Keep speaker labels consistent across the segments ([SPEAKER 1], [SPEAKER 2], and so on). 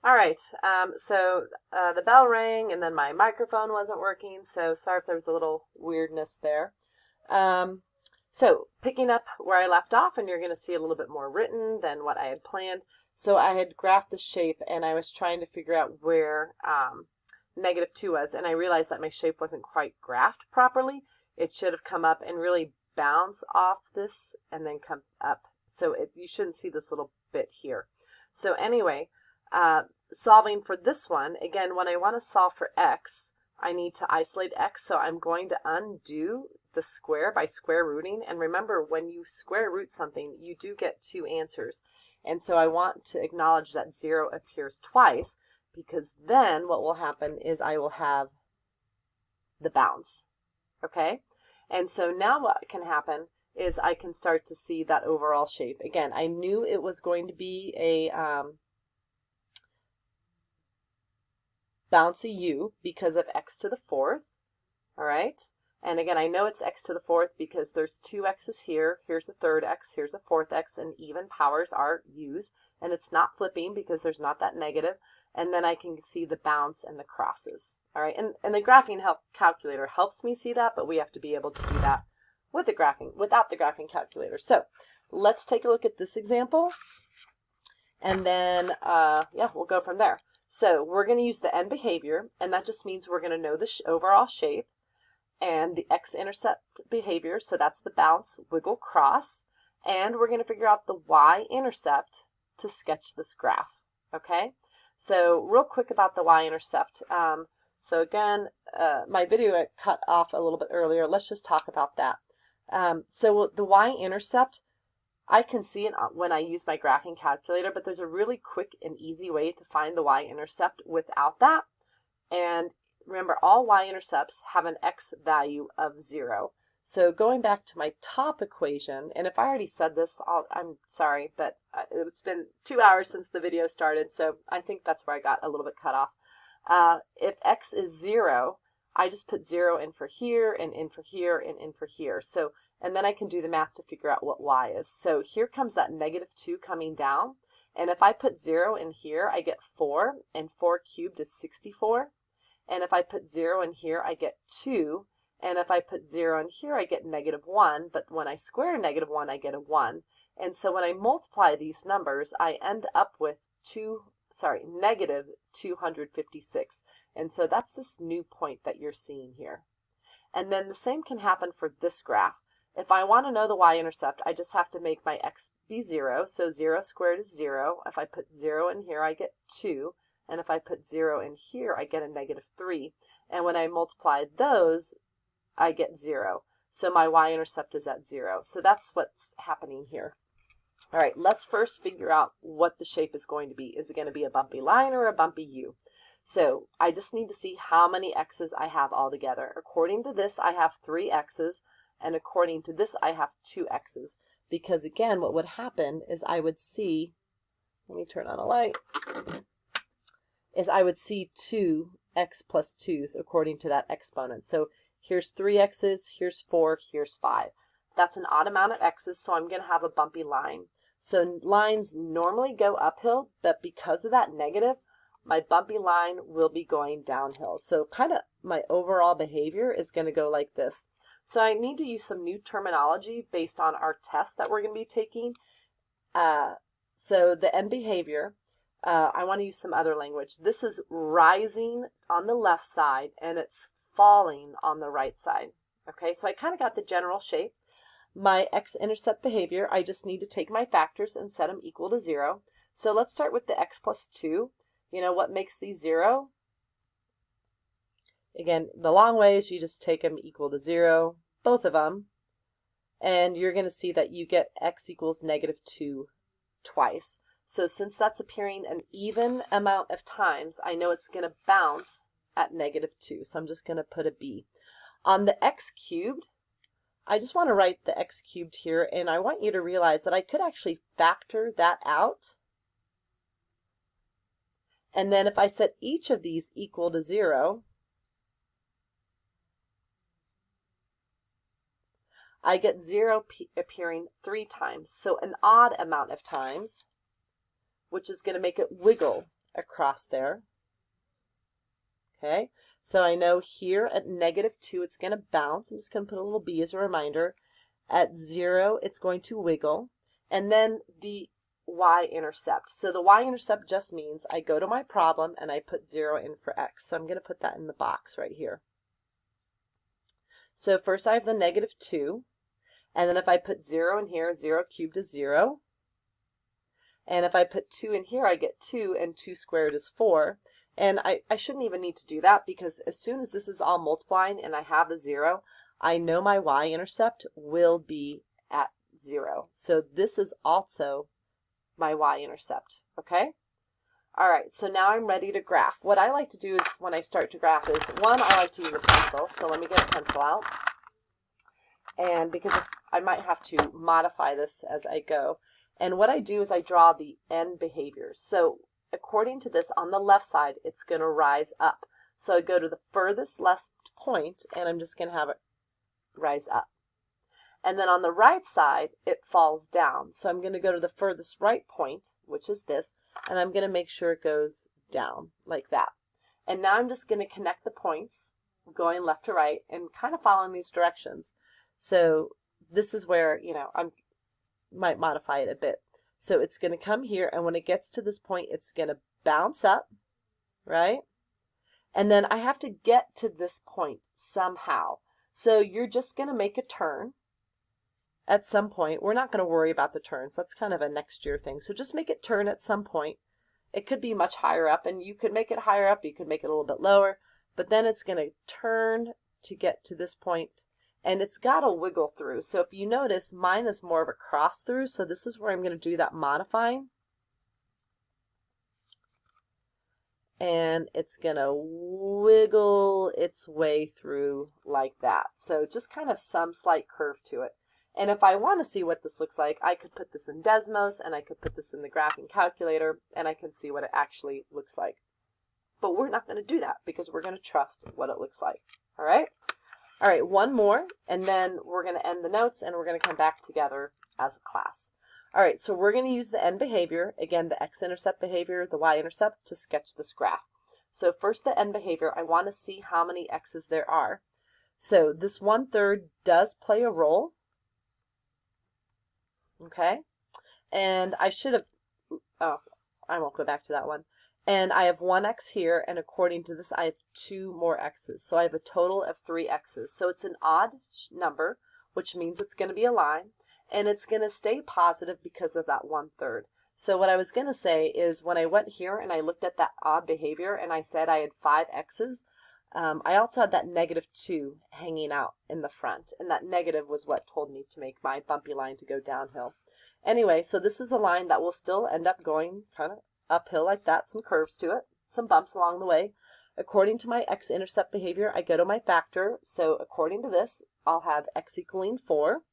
[SPEAKER 1] All right, the bell rang and then my microphone wasn't working, so sorry if there was a little weirdness there. So picking up where I left off, and you're going to see a little bit more written than what I had planned. So I had graphed the shape, and I was trying to figure out where -2 was, and I realized that my shape wasn't quite graphed properly. It should have come up and really bounce off this and then come up. So you shouldn't see this little bit here. So anyway, solving for this one, again, when I want to solve for x, I need to isolate x, so I'm going to undo the square by square rooting. And remember, when you square root something, you do get two answers. And so I want to acknowledge that 0 appears twice, because then what will happen is I will have the bounce. Okay? And so now what can happen is I can start to see that overall shape. Again, I knew it was going to be a bouncy u because of x to the fourth, all right? And again, I know it's x to the fourth because there's two x's here. Here's a third x, here's a fourth x, and even powers are u's. And it's not flipping because there's not that negative. And then I can see the bounce and the crosses, all right? And the graphing calculator helps me see that, but we have to be able to do that with the without the graphing calculator. So let's take a look at this example. And then, yeah, we'll go from there. So we're going to use the end behavior, and that just means we're going to know the overall shape and the x-intercept behavior, so that's the bounce, wiggle, cross, and we're going to figure out the y-intercept to sketch this graph, okay? So real quick about the y-intercept. So again, my video cut off a little bit earlier. Let's just talk about that. So the y-intercept, I can see it when I use my graphing calculator, but there's a really quick and easy way to find the y-intercept without that. And remember, all y-intercepts have an x value of 0. So going back to my top equation, and if I already said this, I'm sorry, but it's been 2 hours since the video started, so I think that's where I got a little bit cut off. If x is 0, I just put 0 in for here, and in for here, and in for here. So and then I can do the math to figure out what y is. So here comes that -2 coming down. And if I put 0 in here, I get 4, and 4 cubed is 64. And if I put 0 in here, I get 2. And if I put 0 in here, I get -1. But when I square -1, I get a 1. And so when I multiply these numbers, I end up with -256. And so that's this new point that you're seeing here. And then the same can happen for this graph. If I want to know the y-intercept, I just have to make my x be 0. So 0 squared is 0. If I put 0 in here, I get 2. And if I put 0 in here, I get a -3. And when I multiply those, I get 0. So my y-intercept is at 0. So that's what's happening here. All right, let's first figure out what the shape is going to be. Is it going to be a bumpy line or a bumpy u? So I just need to see how many x's I have altogether. According to this, I have 3 x's. And according to this, I have 2 x's. Because again, what would happen is I would see, let me turn on a light, is I would see 2x plus 2's according to that exponent. So here's 3 x's, here's 4, here's 5. That's an odd amount of x's, so I'm going to have a bumpy line. So lines normally go uphill, but because of that negative, my bumpy line will be going downhill. So kind of my overall behavior is going to go like this. So I need to use some new terminology based on our test that we're going to be taking. So the end behavior, I want to use some other language. This is rising on the left side and it's falling on the right side. Okay, so I kind of got the general shape. My x-intercept behavior, I just need to take my factors and set them equal to 0. So let's start with the x plus 2. You know what makes these 0? Again, the long ways, you just take them equal to 0, both of them, and you're going to see that you get x equals -2 twice. So since that's appearing an even amount of times, I know it's going to bounce at -2. So I'm just going to put a b. On the x cubed, I just want to write the x cubed here, and I want you to realize that I could actually factor that out. And then if I set each of these equal to 0, I get 0 appearing 3 times, so an odd amount of times, which is going to make it wiggle across there. Okay, so I know here at -2 it's going to bounce. I'm just going to put a little b as a reminder. At 0 it's going to wiggle. And then the y-intercept. So the y-intercept just means I go to my problem and I put 0 in for x. So I'm going to put that in the box right here. So first I have the -2. And then if I put 0 in here, 0 cubed is 0. And if I put 2 in here, I get 2, and 2 squared is 4. And I shouldn't even need to do that, because as soon as this is all multiplying and I have a 0, I know my y-intercept will be at 0. So this is also my y-intercept, okay? All right, so now I'm ready to graph. What I like to do is, when I start to graph, is, one, I like to use a pencil. So let me get a pencil out. And because I might have to modify this as I go. And what I do is I draw the end behaviors. So according to this, on the left side, it's going to rise up. So I go to the furthest left point, and I'm just going to have it rise up. And then on the right side, it falls down. So I'm going to go to the furthest right point, which is this, and I'm going to make sure it goes down like that. And now I'm just going to connect the points, going left to right, and kind of following these directions. So this is where, I might modify it a bit. So it's going to come here, and when it gets to this point, it's going to bounce up, right? And then I have to get to this point somehow. So you're just going to make a turn at some point. We're not going to worry about the turns. That's kind of a next year thing. So just make it turn at some point. It could be much higher up, and you could make it higher up. You could make it a little bit lower. But then it's going to turn to get to this point. And it's got to wiggle through. So if you notice, mine is more of a cross through. So this is where I'm going to do that modifying. And it's going to wiggle its way through like that. So just kind of some slight curve to it. And if I want to see what this looks like, I could put this in Desmos, and I could put this in the graphing calculator, and I can see what it actually looks like. But we're not going to do that, because we're going to trust what it looks like. All right? All right, one more, and then we're going to end the notes, and we're going to come back together as a class. All right, so we're going to use the end behavior, again, the x-intercept behavior, the y-intercept, to sketch this graph. So first, the end behavior, I want to see how many x's there are. So this 1/3 does play a role, okay? And I should have, oh, I won't go back to that one. And I have 1 x here, and according to this, I have 2 more x's. So I have a total of 3 x's. So it's an odd number, which means it's going to be a line, and it's going to stay positive because of that 1/3. So what I was going to say is, when I went here and I looked at that odd behavior and I said I had 5 x's, I also had that -2 hanging out in the front, and that negative was what told me to make my bumpy line to go downhill. Anyway, so this is a line that will still end up going kind of uphill like that, some curves to it, some bumps along the way. According to my x-intercept behavior, I go to my factor. So according to this, I'll have x equaling 4,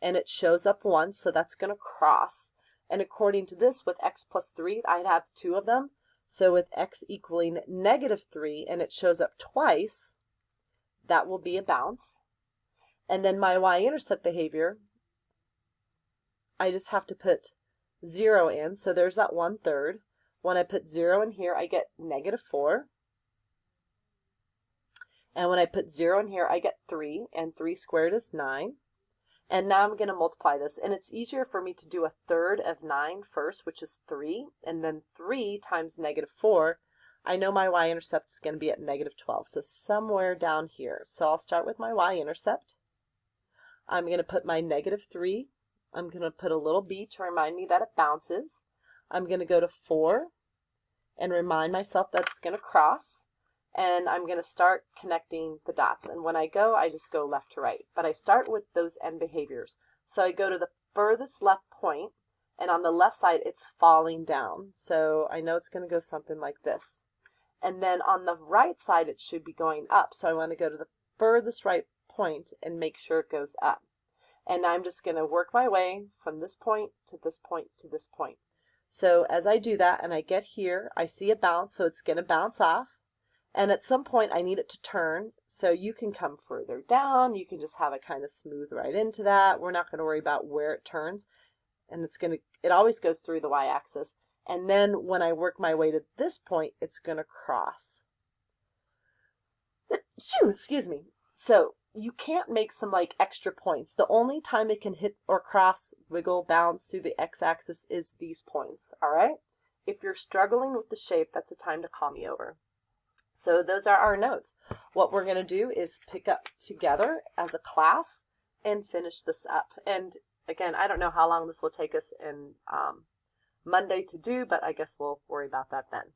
[SPEAKER 1] and it shows up once, so that's going to cross. And according to this, with x plus 3, I'd have 2 of them. So with x equaling -3, and it shows up twice, that will be a bounce. And then my y-intercept behavior, I just have to put 0 in, so there's that 1/3. When I put 0 in here, I get -4. And when I put 0 in here, I get 3, and 3 squared is 9. And now I'm going to multiply this, and it's easier for me to do 1/3 of 9 first, which is 3, and then 3 times -4. I know my y-intercept is going to be at -12, so somewhere down here. So I'll start with my y-intercept. I'm going to put my -3. I'm going to put a little b to remind me that it bounces. I'm going to go to 4 and remind myself that it's going to cross. And I'm going to start connecting the dots. And when I go, I just go left to right. But I start with those end behaviors. So I go to the furthest left point, and on the left side, it's falling down. So I know it's going to go something like this. And then on the right side, it should be going up. So I want to go to the furthest right point and make sure it goes up. And I'm just going to work my way from this point to this point to this point. So as I do that and I get here, I see a bounce, so it's going to bounce off. And at some point I need it to turn, so you can come further down. You can just have it kind of smooth right into that. We're not going to worry about where it turns. And it always goes through the y-axis. And then when I work my way to this point, it's going to cross. Excuse me. So you can't make some like extra points. The only time it can hit or cross, wiggle, bounce through the x-axis is these points, all right? If you're struggling with the shape, that's a time to call me over. So those are our notes. What we're going to do is pick up together as a class and finish this up. And again, I don't know how long this will take us in Monday to do, but I guess we'll worry about that then.